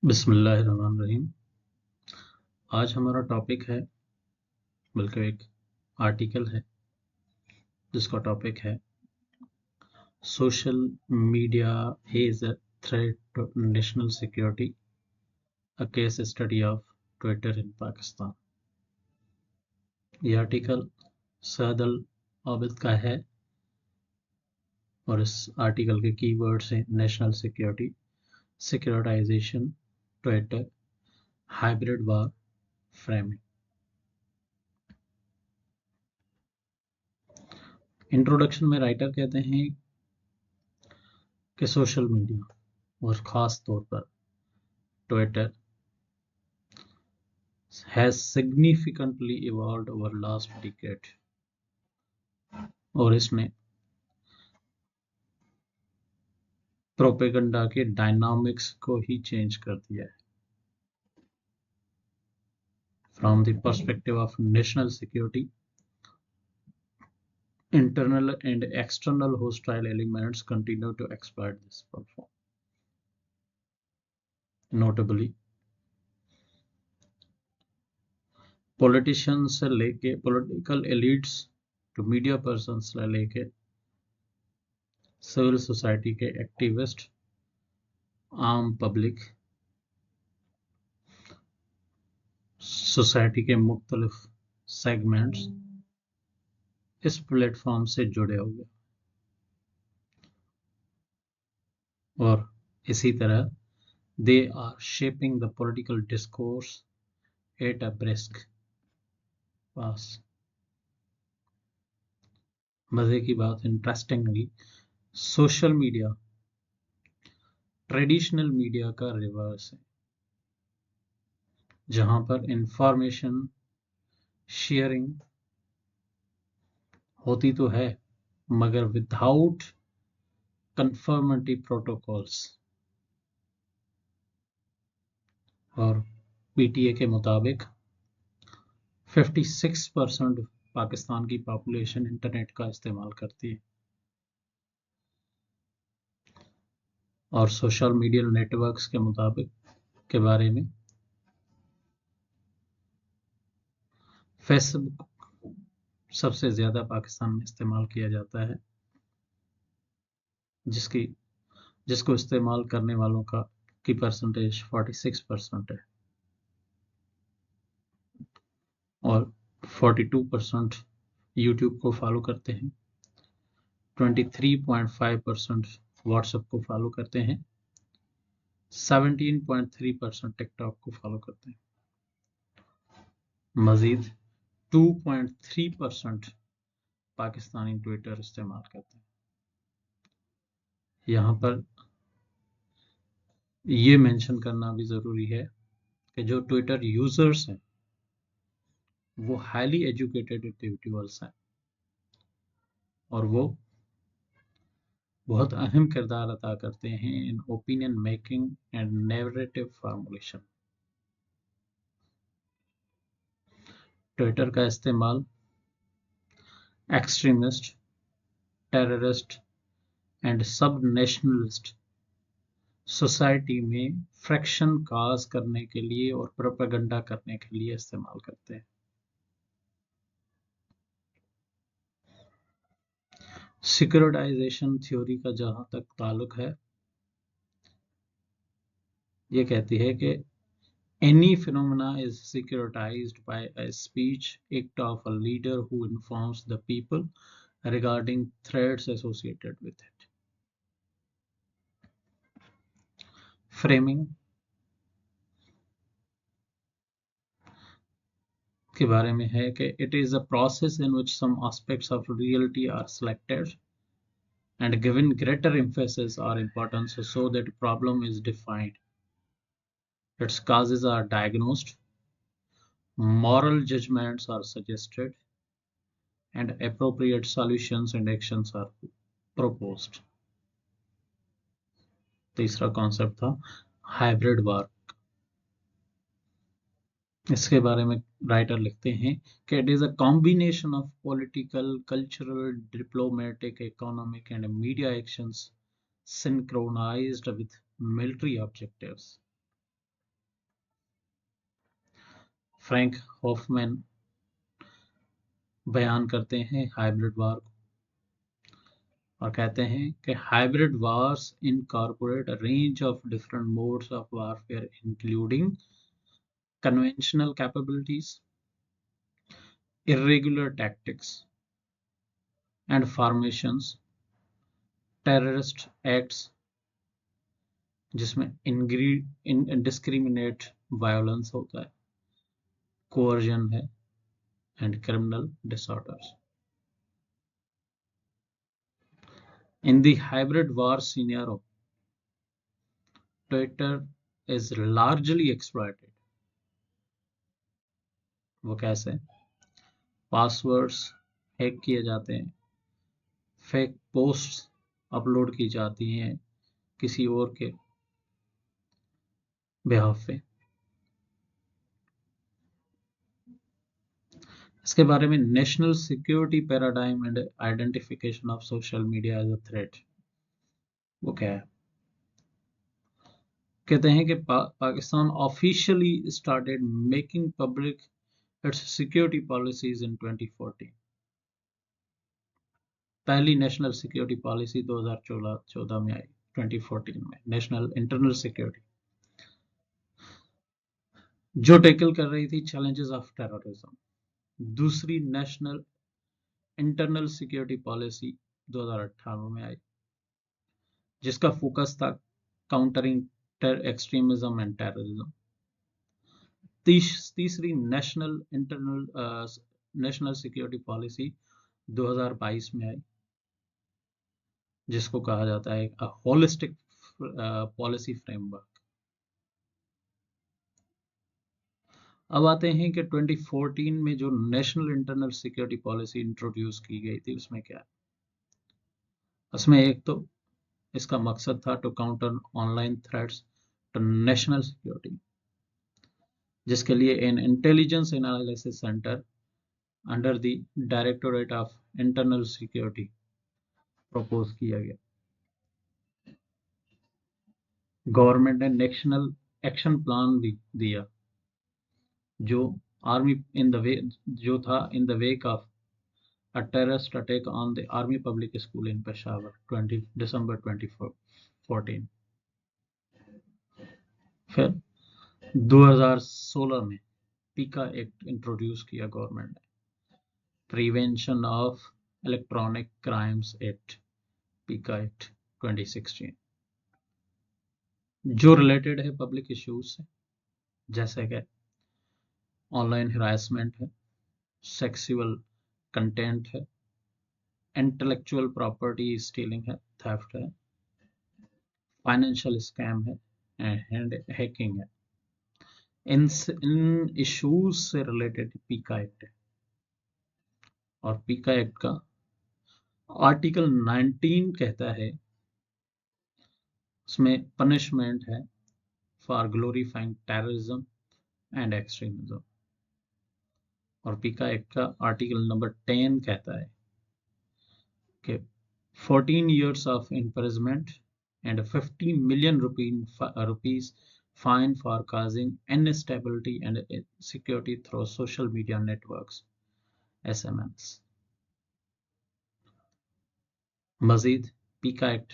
बिस्मिल्लाहिर्रहमानिर्रहीम। आज हमारा टॉपिक है, बल्कि एक आर्टिकल है जिसका टॉपिक है social media is a threat to national security, a case study of Twitter in Pakistan. यह आर्टिकल साद अल आबिद का है और इस आर्टिकल के कीवर्ड्स हैं national security, securitization, Twitter, hybrid war, framing. Introduction में राइटर कहते हैं कि सोशल मीडिया और ख़ास तौर पर Twitter has significantly evolved over last decade, और इसने प्रोपेगेंडा के डायनामिक्स को ही चेंज कर दिया है। From the perspective of national security, internal and external hostile elements continue to exploit this platform. Notably, politicians से लेके political elites to media person से लेके सिविल सोसाइटी के एक्टिविस्ट, आम पब्लिक, सोसाइटी के मुख्तलिफ सेगमेंट्स इस प्लेटफॉर्म से जुड़े हुए, और इसी तरह they are shaping the political discourse at a brisk pace. मजे की बात, interestingly, social media traditional media का रिवर्स है, जहां पर इंफॉर्मेशन शेयरिंग होती तो है मगर विदाउट कंफर्मेटिव प्रोटोकॉल्स। और पीटीए के मुताबिक 56% पाकिस्तान की पॉपुलेशन इंटरनेट का इस्तेमाल करती है, और सोशल मीडिया नेटवर्क्स के मुताबिक के बारे में फेसबुक सबसे ज़्यादा पाकिस्तान में इस्तेमाल किया जाता है, जिसको इस्तेमाल करने वालों की परसेंटेज 46% है, और 42% यूट्यूब को फॉलो करते हैं, 23.5% व्हाट्सएप को फॉलो करते हैं, 17.3% टिकटॉक को फॉलो करते हैं। मजीद 2.3% पाकिस्तानी ट्विटर इस्तेमाल करते हैं। यहाँ पर ये मेंशन करना भी ज़रूरी है कि जो ट्विटर यूज़र्स हैं वो हाईली एजुकेटेड इंडिविजुअल्स हैं, और वो बहुत अहम किरदार अदा करते हैं in opinion making and narrative formulation. Twitter का इस्तेमाल एक्सट्रीमिस्ट, टेररिस्ट एंड सब नेशनलिस्ट सोसाइटी में फ्रैक्शन काज करने के लिए और प्रोपेगेंडा करने के लिए इस्तेमाल करते हैं। सिक्योरिटाइजेशन थ्योरी का जहां तक ताल्लुक है, ये कहती है कि any phenomena is securitized by a speech act of a leader who informs the people regarding threats associated with it. Framing के बारे में है कि it is a process in which some aspects of reality are selected and given greater emphasis or importance so that problem is defined, its causes are diagnosed, moral judgments are suggested, and appropriate solutions and actions are proposed. तीसरा concept था hybrid war. इसके बारे में writer लिखते हैं कि it is a combination of political, cultural, diplomatic, economic and media actions synchronized with military objectives. Frank Hoffman बयान करते हैं हाइब्रिड वार को और कहते हैं कि hybrid wars incorporate a range of different modes of warfare including conventional capabilities, irregular tactics and formations, terrorist acts जिसमें indiscriminate violence होता है, coercion है and criminal disorders. In the hybrid war scenario, Twitter is largely exploited. वो कैसे? Passwords hack किए जाते हैं, fake posts upload की जाती हैं किसी और के बिहाफ पे। इसके बारे में national security paradigm and identification of social media as a threat, वो क्या है? कहते हैं कि Pakistan officially started making public its security policies in 2014। पहली नेशनल सिक्योरिटी पॉलिसी 2014 में आई, 2014 में नेशनल इंटरनल सिक्योरिटी, जो टैकल कर रही थी चैलेंजेस ऑफ टेररिज्म। दूसरी नेशनल इंटरनल सिक्योरिटी पॉलिसी 2018 में आई, जिसका फोकस था काउंटरिंग एक्सट्रीमिज्म एंड टेररिज्म। तीसरी नेशनल सिक्योरिटी पॉलिसी 2022 में आई, जिसको कहा जाता है होलिस्टिक पॉलिसी फ्रेमवर्क। अब आते हैं कि 2014 में जो national internal security policy introduce की गई थी, उसमें क्या है? उसमें एक तो इसका मकसद था to counter online threats to national security, जिसके लिए an intelligence analysis centre under the directorate of internal security propose किया गया। गवर्नमेंट ने नेशनल एक्शन प्लान भी दिया, जो आर्मी इन द वे जो था in the wake of a terrorist attack on the Army Public School in Peshawar, December 2014। फिर 2016 में पीका एक्ट इंट्रोड्यूस किया गवर्नमेंट ने, prevention of electronic crimes act, पीका एक्ट 2016, जो रिलेटेड है पब्लिक इश्यूज से, जैसे कि ऑनलाइन हरासमेंट है, सेक्सुअल कंटेंट है, इंटेलेक्चुअल प्रॉपर्टी स्टीलिंग है, थेफ्ट है, फाइनेंशियल स्कैम है एंड हैकिंग है। इन इश्यूज से रिलेटेड पीका एक्ट है। और पीका एक्ट का आर्टिकल 19 कहता है, उसमें पनिशमेंट है for glorifying terrorism and extremism. और पीका एक्ट का आर्टिकल नंबर 10 कहता है कि 14 years of imprisonment and 50 million rupees fine for causing instability and insecurity through social media networks, SMNs। मजीद पीका एक्ट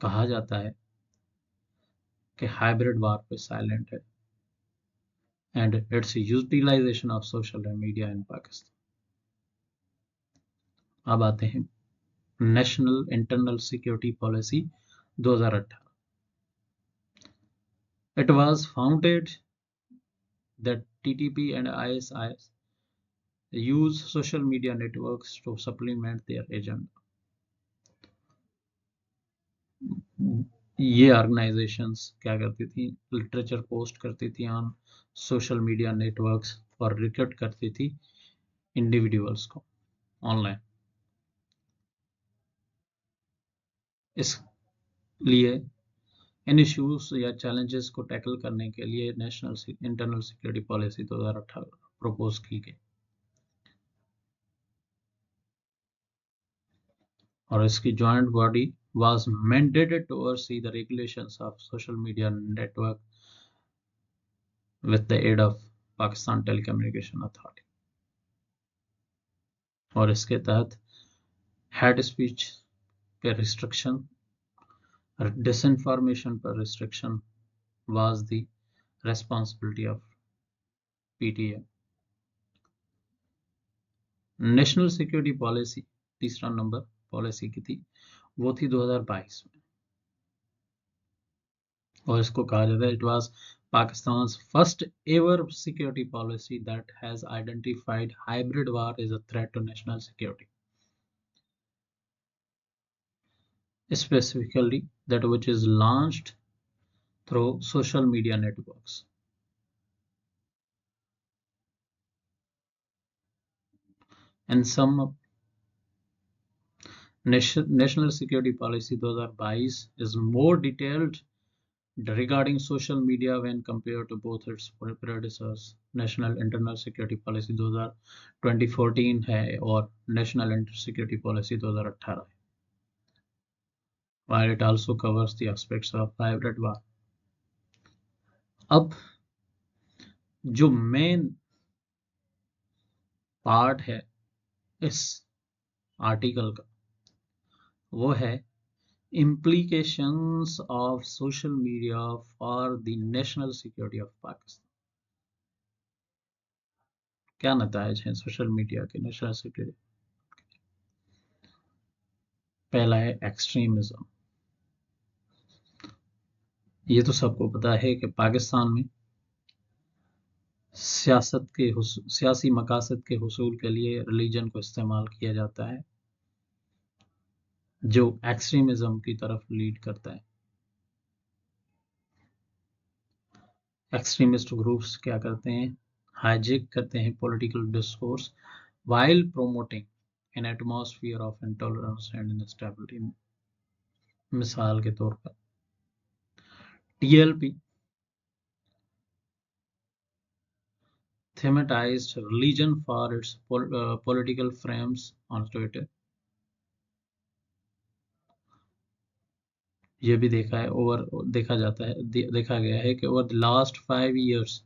कहा जाता है कि हाइब्रिड वार पे साइलेंट है and its utilization of social media in Pakistan. अब आते हैं national internal security policy 2018। It was founded that TTP and ISIS use social media networks to supplement their agenda। ये ऑर्गेनाइजेशंस क्या करती थी? लिटरेचर पोस्ट करती थी ऑन सोशल मीडिया नेटवर्क्स और रिक्रूट करती थी इंडिविजुअल्स को ऑनलाइन। इसलिए इन इश्यूज या चैलेंजेस को टैकल करने के लिए national internal security policy 2018 propose की गई। और इसकी joint body was mandated to oversee the regulations of social media network with the aid of Pakistan telecommunication authority, और इसके तहत हेड स्पीच पे रिस्ट्रिक्शन, disinformation पर restriction was the responsibility of PTA. National security policy, तीसरा number policy की थी, वो थी 2022 में, और इसको कहा जाता है it was Pakistan first ever security policy that has identified hybrid war as a threat to national security, specifically that which is launched through social media networks. And some national security policy 2022 is more detailed regarding social media when compared to both its predecessors. National Internal Security Policy 2014 है और National Security Policy 2018 है, while it also covers the aspects of hybrid war. अब जो main part है इस article का वो है implications of social media for the national security of Pakistan. क्या नतायज हैं सोशल मीडिया के नेशनल सिक्योरिटी? पहला है एक्सट्रीमिज्म। ये तो सबको पता है कि पाकिस्तान में सियासी मकासद के हुसूल के लिए रिलीजन को इस्तेमाल किया जाता है, जो एक्सट्रीमिज्म की तरफ लीड करता है। एक्सट्रीमिस्ट ग्रुप्स क्या करते हैं? हाईजेक करते हैं political discourse while promoting an atmosphere of intolerance and instability. मिसाल के तौर पर TLP thematized religion for its political frames on Twitter. ये भी देखा गया है कि over the last 5 years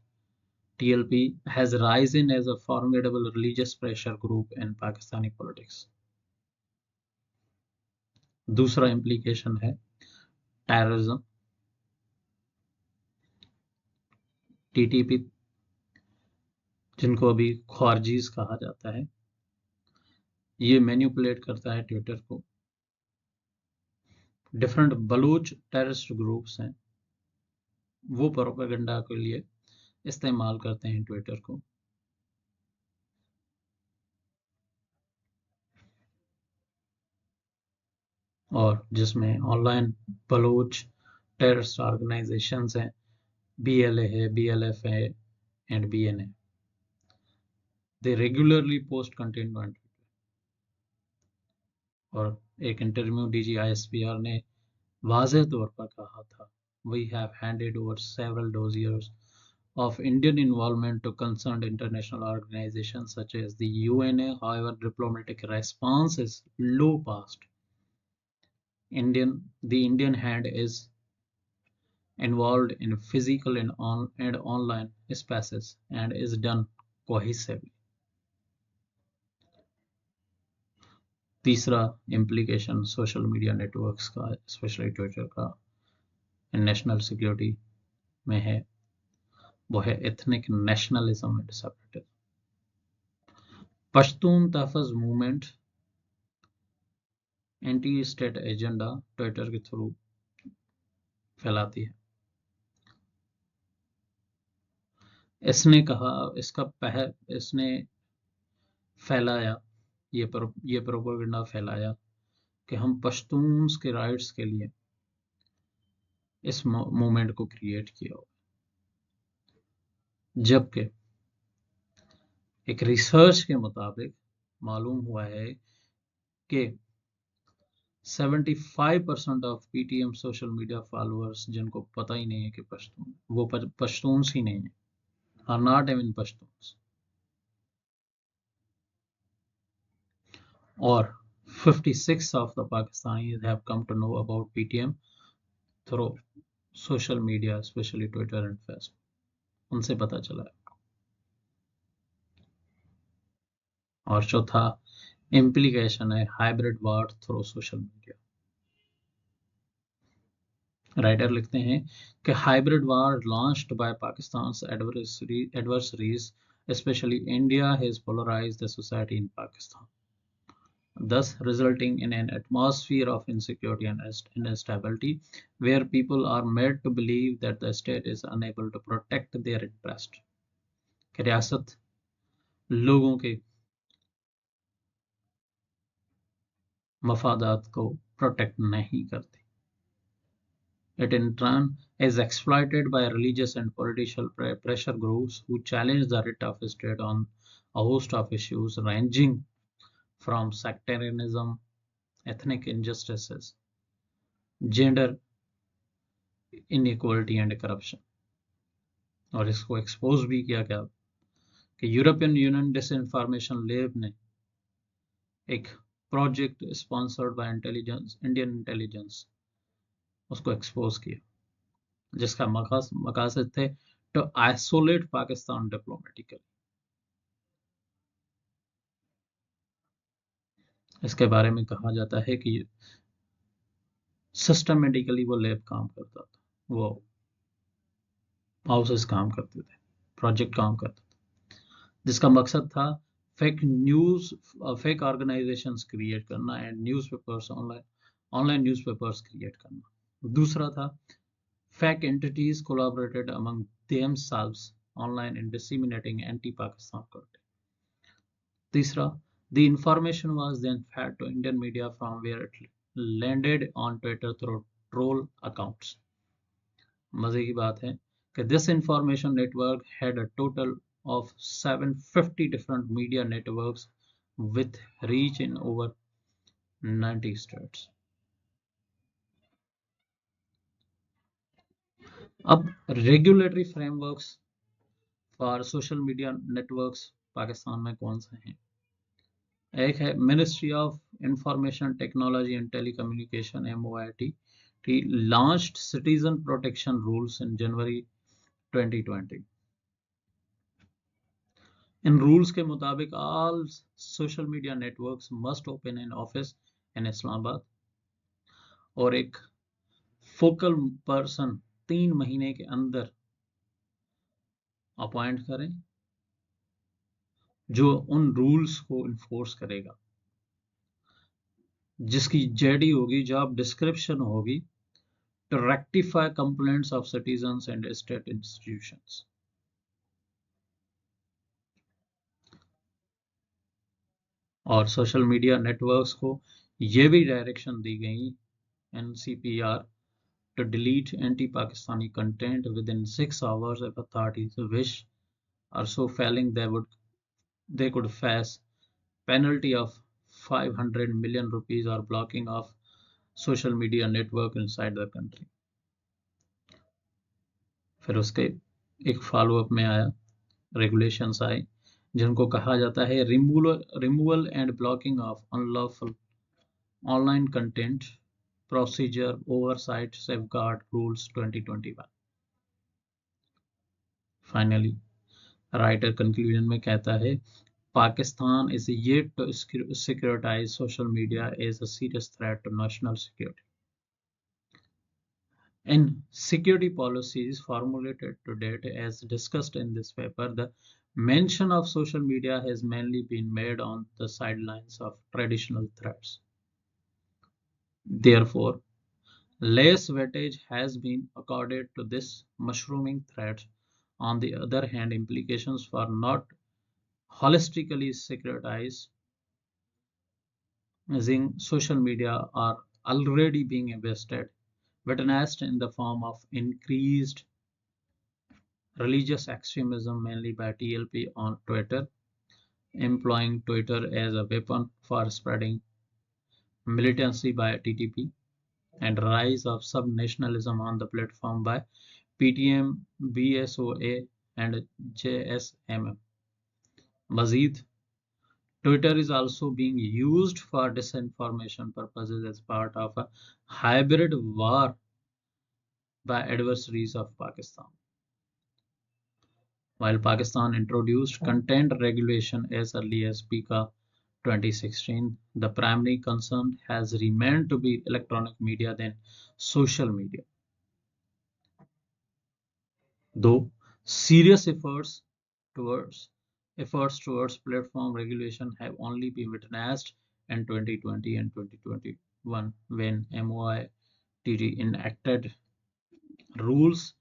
TLP has risen as a formidable religious pressure group in Pakistani politics. दूसरा implication है terrorism. TTP, जिनको अभी ख्वारजीज कहा जाता है, ये मैनिपुलेट करता है ट्विटर को। डिफरेंट बलूच टेररिस्ट ग्रुप्स हैं, वो प्रोपेगेंडा के लिए इस्तेमाल करते हैं ट्विटर को। और जिसमें ऑनलाइन बलूच टेररिस्ट ऑर्गेनाइजेशंस हैं, BLA है, BLF है and BNA। They regularly post content on Twitter. और एक इंटरव्यू DGISPR ने वाज़ेह तौर पर कहा था, we have handed over several dossiers of Indian involvement to concerned international organizations such as the UNA. However, diplomatic response is low past. The Indian hand is involved in physical and online spaces and is done cohesively. तीसरा implication social media networks का, especially Twitter का, नेशनल सिक्योरिटी में है, वो है ethnic nationalism and separatism. Pashtun Tahafuz Movement anti state agenda Twitter के थ्रू फैलाती है। इसने फैलाया, ये प्रोपेगेंडा फैलाया कि हम पश्तून्स के राइट्स के लिए इस मूवमेंट को क्रिएट किया हो, जबकि एक रिसर्च के मुताबिक मालूम हुआ है कि 75% of PTM social media followers, जिनको पता ही नहीं है कि वो पश्तून्स ही नहीं है, आर नॉट इवन पश्तून्स। और 56 of the Pakistanis have come to know about PTM through social media, especially Twitter and Facebook. उनसे पता चला है। और चौथा इम्प्लीकेशन है hybrid war through social media. Writer लिखते हैं कि hybrid war launched by Pakistan's adversaries, especially India, has polarized the society in Pakistan, thus resulting in an atmosphere of insecurity and instability, where people are made to believe that the state is unable to protect their interest। कि रियासत लोगों के मफादात को protect नहीं करती। It in turn is exploited by religious and political pressure groups who challenge the writ of state on a host of issues ranging from sectarianism, ethnic injustices, gender inequality and corruption। और इसको expose भी किया गया कि European union disinformation lab ने एक project sponsored by intelligence Indian intelligence उसको expose किया, जिसका मकासद थे टू आइसोलेट पाकिस्तान डिप्लोमेटिकली। इसके बारे में कहा जाता है कि सिस्टमेटिकली वो लैब काम करता था, वो हाउसेस काम करते थे, प्रोजेक्ट काम करता था, जिसका मकसद था fake news, fake organizations create करना and newspapers online online newspapers create करना। दूसरा था fake entities collaborated among themselves online in disseminating anti-Pakistan content। तीसरा, the information was then fed to Indian media from where it landed on Twitter through troll accounts। मजे की बात है कि this information network had a total of 750 different media networks with reach in over 90 states। अब regulatory frameworks for social media networks Pakistan में कौन से हैं? एक है ministry of information technology and telecommunication MOIT launched citizen protection rules in January 2020। In rules के मुताबिक all social media networks must open an office in Islamabad और एक फोकल पर्सन 3 महीने के अंदर अपॉइंट करें जो उन रूल्स को इन्फोर्स करेगा, जिसकी जेडी होगी, जॉब डिस्क्रिप्शन होगी to rectify complaints of citizens and state institutions। और सोशल मीडिया नेटवर्क्स को ये भी डायरेक्शन दी गई NCPR to delete anti-Pakistani content within 6 hours if authorities wish are so failing they could face penalty of 500 million rupees or blocking of social media network inside the country। फिर उसके एक follow up में आया, regulations आए जिनको कहा जाता है removal and blocking of unlawful online content procedure oversight safeguard rules 2021। Finally writer conclusion में कहता है Pakistan is yet to securitize social media as a serious threat to national security। In security policies formulated to date, as discussed in this paper, the mention of social media has mainly been made on the sidelines of traditional threats। Therefore, less weightage has been accorded to this mushrooming threat। On the other hand, implications for not holistically securitizing social media are already being invested, witnessed in the form of increased religious extremism, mainly by TLP on Twitter, employing Twitter as a weapon for spreading militancy by TTP, and rise of sub-nationalism on the platform by PTM, BSOA, and JSMM। Mazid, Twitter is also being used for disinformation purposes as part of a hybrid war by adversaries of Pakistan। While Pakistan introduced content regulation as early as PICA 2016, the primary concern has remained to be electronic media than social media. Though serious towards efforts towards platform regulation have only been witnessed in 2020 and 2021 when MOITD enacted rules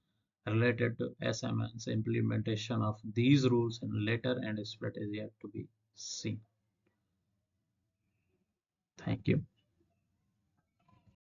related to SMN's implementation of these rules in letter and spirit is yet to be seen. Thank you.